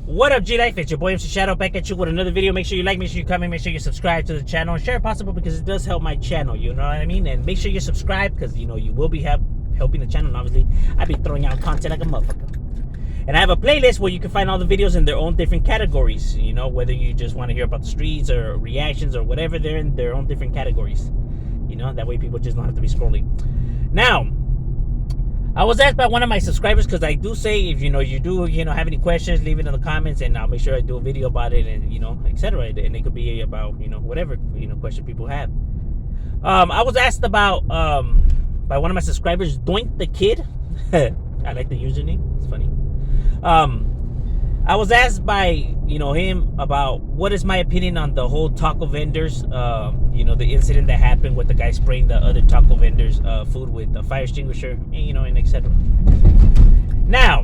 What up, G-Life? It's your boy MC Shadow back at you with another video. Make sure you like, make sure you comment, make sure you subscribe to the channel, and share if possible because it does help my channel, you know what I mean? And make sure you subscribe because, you know, you will be helping the channel, and obviously I be throwing out content like a motherfucker. And I have a playlist where you can find all the videos in their own different categories, you know, whether you just want to hear about the streets or reactions or whatever, they're in their own different categories, you know, that way people just don't have to be scrolling. Now, I was asked by one of my subscribers, because I do say, if you do have any questions, leave it in the comments and I'll make sure I do a video about it, and etc. And it could be about whatever question people have. I was asked about by one of my subscribers, Doink the Kid. I like the username, it's funny. I was asked by him about what is my opinion on the whole taco vendors, the incident that happened with the guy spraying the other taco vendors food with a fire extinguisher, and etc. Now,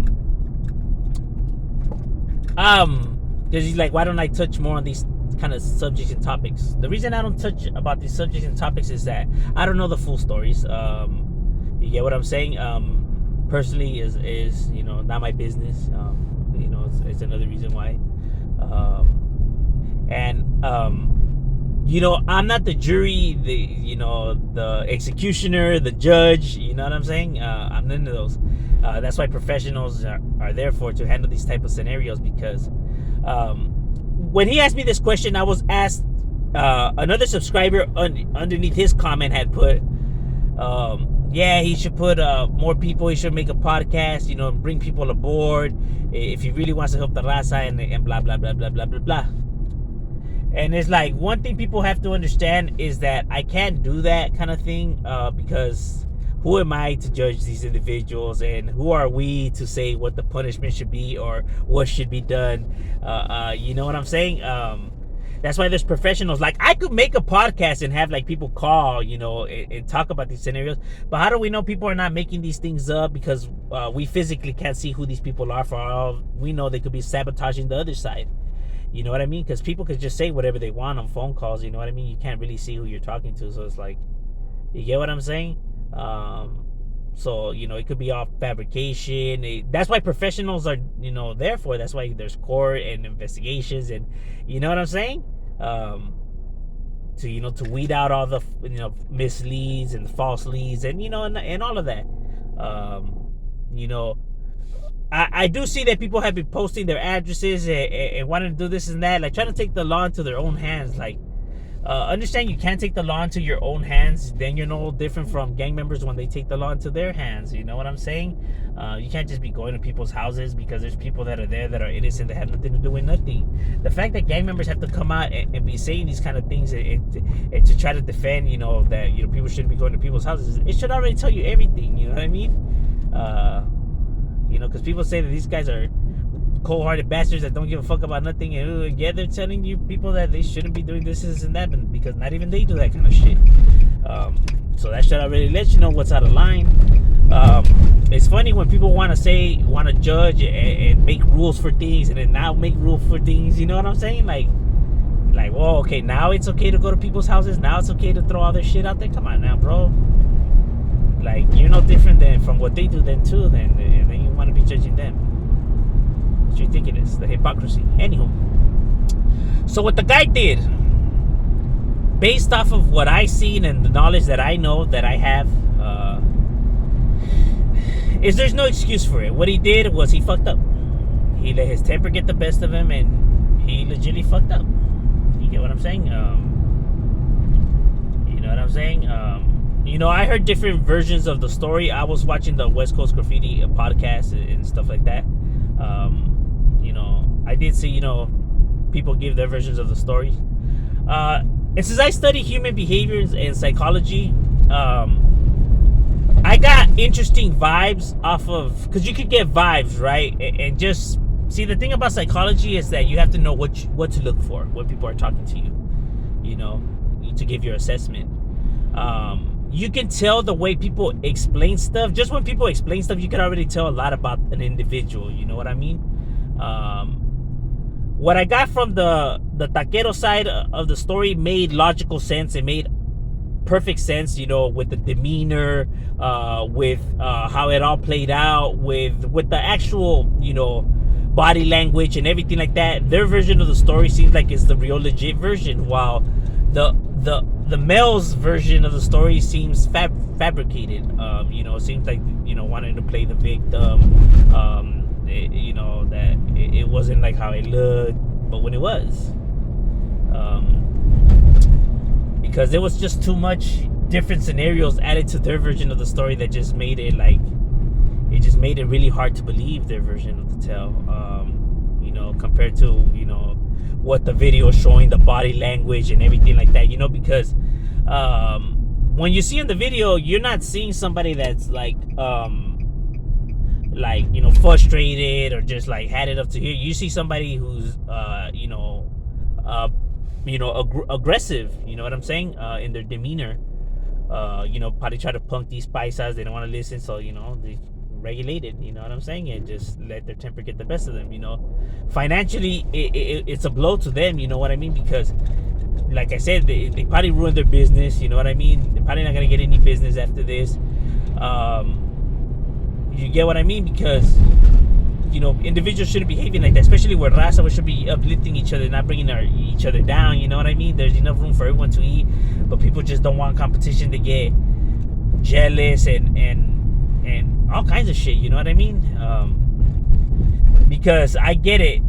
because he's like, why don't I touch more on these kind of subjects and topics? The reason I don't touch about these subjects and topics is that I don't know the full stories. You get what I'm saying? Personally, is not my business. It's another reason why. I'm not the jury, the executioner, the judge. You know what I'm saying? I'm none of those. That's why professionals are there to handle these type of scenarios. Because when he asked me this question, I was asked. Another subscriber underneath his comment had put, yeah, he should put more people. He should make a podcast, bring people aboard if he really wants to help the raza and blah, blah, blah, blah, blah, blah, blah. And it's like, one thing people have to understand is that I can't do that kind of thing because who am I to judge these individuals, and who are we to say what the punishment should be or what should be done? You know what I'm saying? That's why there's professionals. Like, I could make a podcast and have like people call, and talk about these scenarios. But how do we know people are not making these things up? Because we physically can't see who these people are. For all we know, they could be sabotaging the other side. You know what I mean? Because people could just say whatever they want on phone calls. You know what I mean? You can't really see who you're talking to. So it's like, you get what I'm saying? So, it could be all fabrication. That's why professionals are, there for. That's why there's court and investigations, and you know what I'm saying? To weed out all the, misleads and false leads, and, and all of that. I do see that people have been posting their addresses and wanting to do this and that, like trying to take the law into their own hands. Like, understand you can't take the law into your own hands. Then you're no different from gang members when they take the law into their hands. You know what I'm saying? You can't just be going to people's houses because there's people that are there that are innocent, that have nothing to do with nothing. The fact that gang members have to come out and be saying these kind of things and to try to defend, that people shouldn't be going to people's houses, it should already tell you everything. You know what I mean? Because people say that these guys are cold-hearted bastards that don't give a fuck about nothing, and yeah, they're telling you people that they shouldn't be doing this and that, because not even they do that kind of shit. So that should already let you know what's out of line. It's funny when people want to judge and make rules for things, and then now make rules for things. You know what I'm saying? Like, well, okay, now it's okay to go to people's houses. Now it's okay to throw all their shit out there. Come on now, bro. Like, you're no different than from what they do then too. Then you want to be judging them. It's ridiculous, the hypocrisy. Anywho, so what the guy did, based off of what I seen and the knowledge that I know that I have, is there's no excuse for it. What he did was he fucked up. He let his temper get the best of him, and he legitimately fucked up. You get what I'm saying? You know what I'm saying? I heard different versions of the story. I was watching the West Coast Graffiti podcast and stuff like that. I did see, people give their versions of the story. And since I study human behaviors and psychology, I got interesting vibes off of, because you could get vibes, right? And just see, the thing about psychology is that you have to know what to look for when people are talking to you, to give your assessment. You can tell the way people explain stuff. Just when people explain stuff, you can already tell a lot about an individual. You know what I mean? What I got from the taquero side of the story made logical sense. It made perfect sense, with the demeanor, with how it all played out, with the actual, body language and everything like that. Their version of the story seems like it's the real legit version, while the male's version of the story seems fabricated. It seems like wanting to play the victim. That it wasn't like how it looked, but when it was, because there was just too much different scenarios added to their version of the story that just made it really hard to believe their version of the tale. Compared to what the video is showing, the body language and everything like that. Because when you see in the video, you're not seeing somebody that's frustrated or just like had it up to here. You see somebody who's aggressive. You know what I'm saying? In their demeanor. Probably try to punk these paisas. They don't want to listen, so they regulate it. You know what I'm saying? And just let their temper get the best of them. Financially, it's a blow to them. You know what I mean? Because, like I said, they probably ruined their business. You know what I mean? They're probably not gonna get any business after this. You get what I mean? Because individuals shouldn't be behaving like that, especially where raza, we should be uplifting each other, not bringing each other down. You know what I mean? There's enough room for everyone to eat, but people just don't want competition to get jealous and all kinds of shit. You know what I mean? Because I get it.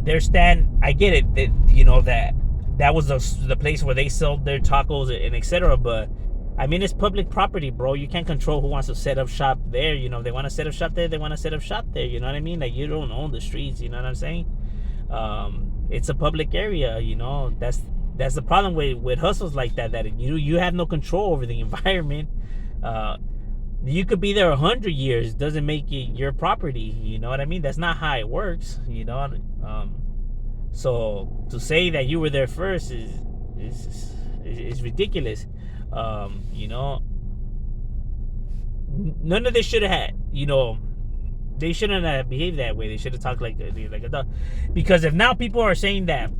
I get it that was the place where they sold their tacos and etc. But I mean, it's public property, bro. You can't control who wants to set up shop there. If they want to set up shop there, they want to set up shop there. You know what I mean? Like, you don't own the streets. You know what I'm saying? It's a public area. That's the problem with hustles like that. That you have no control over the environment. You could be there 100 years. Doesn't make it your property. You know what I mean? That's not how it works. So to say that you were there first is ridiculous. None of this should have had. They shouldn't have behaved that way. They should have talked like a dog. Because if now people are saying that,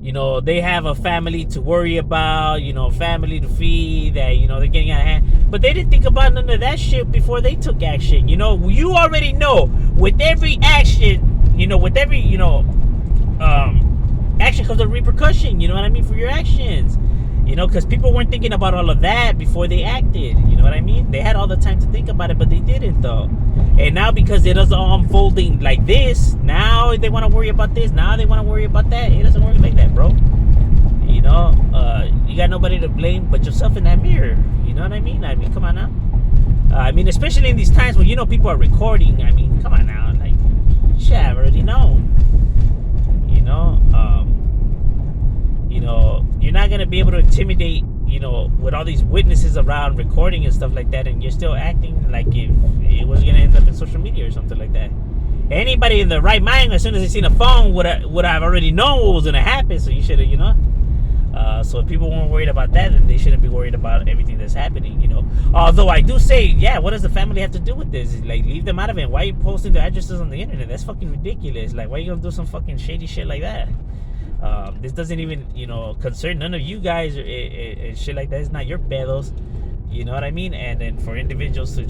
they have a family to worry about, family to feed, that, they're getting out of hand. But they didn't think about none of that shit before they took action. You already know with every action, action comes a repercussion, you know what I mean, for your actions. Because people weren't thinking about all of that before they acted. You know what I mean? They had all the time to think about it, but they didn't, though. And now, because it is all unfolding like this, now they want to worry about this. Now they want to worry about that. It doesn't work like that, bro. You got nobody to blame but yourself in that mirror. You know what I mean? Come on now. Especially in these times when people are recording. Come on now. Like, shit, I've already known. You're not gonna be able to intimidate, with all these witnesses around recording and stuff like that, and you're still acting like if it was gonna end up in social media or something like that. Anybody in the right mind, as soon as they seen a phone, would have already known what was gonna happen. So you should have, so if people weren't worried about that, then they shouldn't be worried about everything that's happening. Although I do say, yeah, what does the family have to do with this? Like, leave them out of it. Why are you posting their addresses on the internet? That's fucking ridiculous. Like, why are you gonna do some fucking shady shit like that? This doesn't even, concern none of you guys and shit like that. It's not your pedos. You know what I mean? And then for individuals to,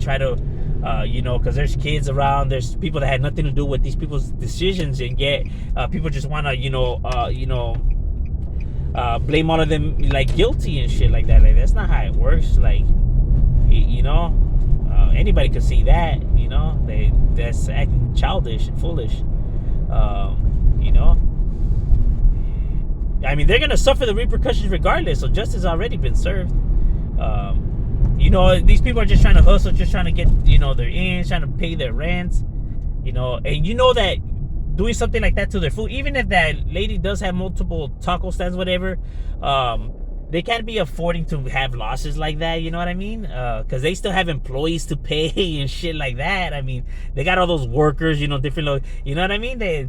try to, because there's kids around, there's people that had nothing to do with these people's decisions, and get people just want to, blame all of them like guilty and shit like that. Like, that's not how it works. Like, anybody could see that. That's acting childish and foolish. They're gonna suffer the repercussions regardless. So justice already been served. These people are just trying to hustle, just trying to get their ends, trying to pay their rents. And that doing something like that to their food, even if that lady does have multiple taco stands, whatever, they can't be affording to have losses like that. You know what I mean? Because they still have employees to pay and shit like that. They got all those workers, different. You know what I mean? They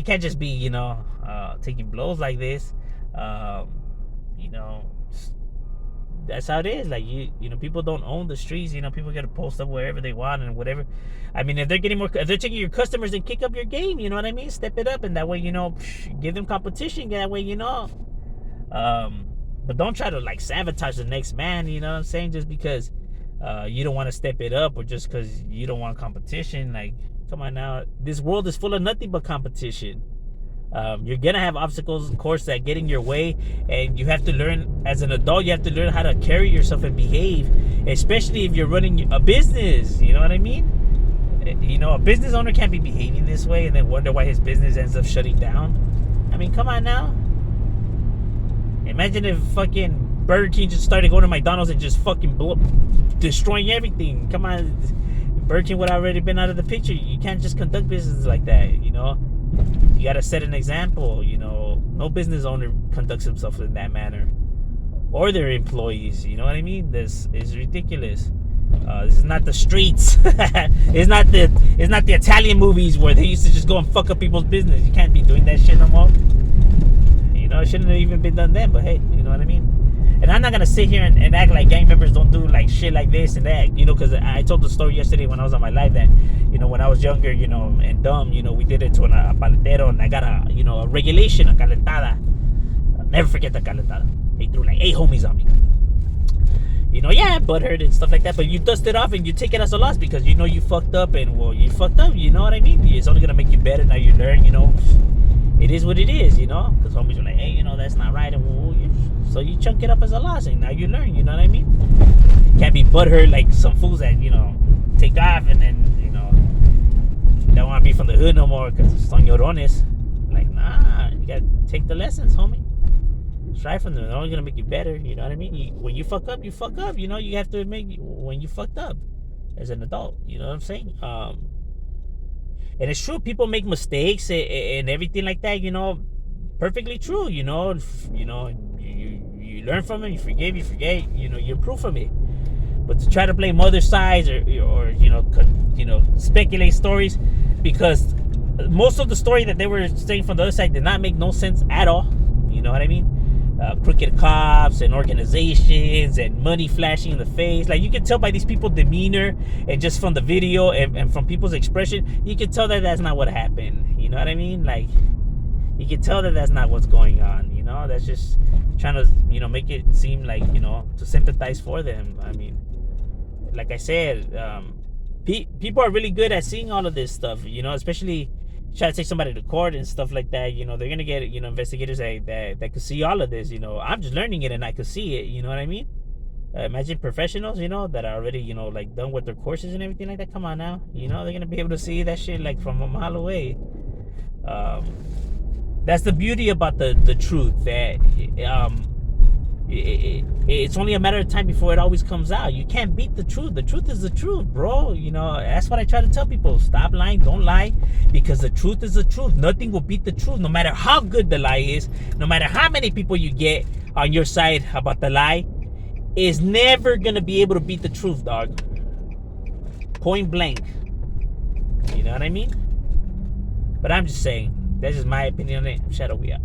can't just be, taking blows like this. That's how it is. Like, people don't own the streets. People get to post up wherever they want and whatever. If they're if they're taking your customers, and kick up your game. You know what I mean? Step it up, and that way, give them competition. That way, but don't try to like sabotage the next man. You know what I'm saying? Just because you don't want to step it up, or just because you don't want competition. Like, Come on now. This world is full of nothing but competition. You're gonna have obstacles, of course, that get in your way, and you have to learn as an adult. You have to learn how to carry yourself and behave, especially if you're running a business. You know what I mean? You know, a business owner can't be behaving this way and then wonder why his business ends up shutting down. I mean, come on now. Imagine if fucking Burger King just started going to McDonald's and just fucking destroying everything. Come on, Burger King would have already been out of the picture. You can't just conduct business like that. You know, you gotta set an example. You know, no business owner conducts himself in that manner, or their employees. You know what I mean? This is ridiculous. This is not the streets. It's not the Italian movies where they used to just go and fuck up people's business. You can't be doing that shit no more. You know, it shouldn't have even been done then. But hey, you know what I mean? And I'm not gonna sit here and act like gang members don't do like shit like this and that. You know, because I told the story yesterday when I was on my live that, you know, when I was younger, you know, and dumb, you know, we did it to a paletero, and I got a regulation, a calentada. I'll never forget the calentada. They threw like 8 homies on me. You know, yeah, butthurt and stuff like that, but you dust it off and you take it as a loss because you know you fucked up, and well, you fucked up, you know what I mean? It's only gonna make you better. Now you learn, you know, it is what it is, you know, because homies are like, hey, you know, that's not right, and so you chunk it up as a loss, and now you learn, you know what I mean? You can't be butthurt like some fools that, you know, take off and then, you know, don't want to be from the hood no more because son llorones. Like, nah, you gotta take the lessons, homie. Try from them. They're only gonna make you better. You know what I mean? When you fuck up, you fuck up. You know, you have to admit when you fucked up as an adult. You know what I'm saying? And it's true. People make mistakes and everything like that. You know, perfectly true. You know, you learn from it. You forgive. You forget. You know, you improve from it. But to try to blame other sides or you know speculate stories, because most of the story that they were saying from the other side did not make no sense at all. You know what I mean? Crooked cops and organizations and money flashing in the face. Like, you can tell by these people's demeanor and just from the video and from people's expression, you can tell that that's not what happened. You know what I mean? Like, you can tell that that's not what's going on. You know, that's just trying to, you know, make it seem like, you know, to sympathize for them. I mean, like I said, people are really good at seeing all of this stuff, you know, especially try to take somebody to court and stuff like that. You know, they're gonna get, you know, investigators that could see all of this. You know, I'm just learning it and I could see it. You know what I mean? Imagine professionals, you know, that are already, you know, like done with their courses and everything like that. Come on now, you know, they're gonna be able to see that shit like from a mile away. That's the beauty about the truth, that it's only a matter of time before it always comes out. You can't beat the truth. The truth is the truth, bro. You know, that's what I try to tell people. Stop lying. Don't lie, because the truth is the truth. Nothing will beat the truth, no matter how good the lie is, no matter how many people you get on your side about the lie. Is never gonna be able to beat the truth, dog. Point blank. You know what I mean? But I'm just saying, that's just my opinion on it. Shadow, we out.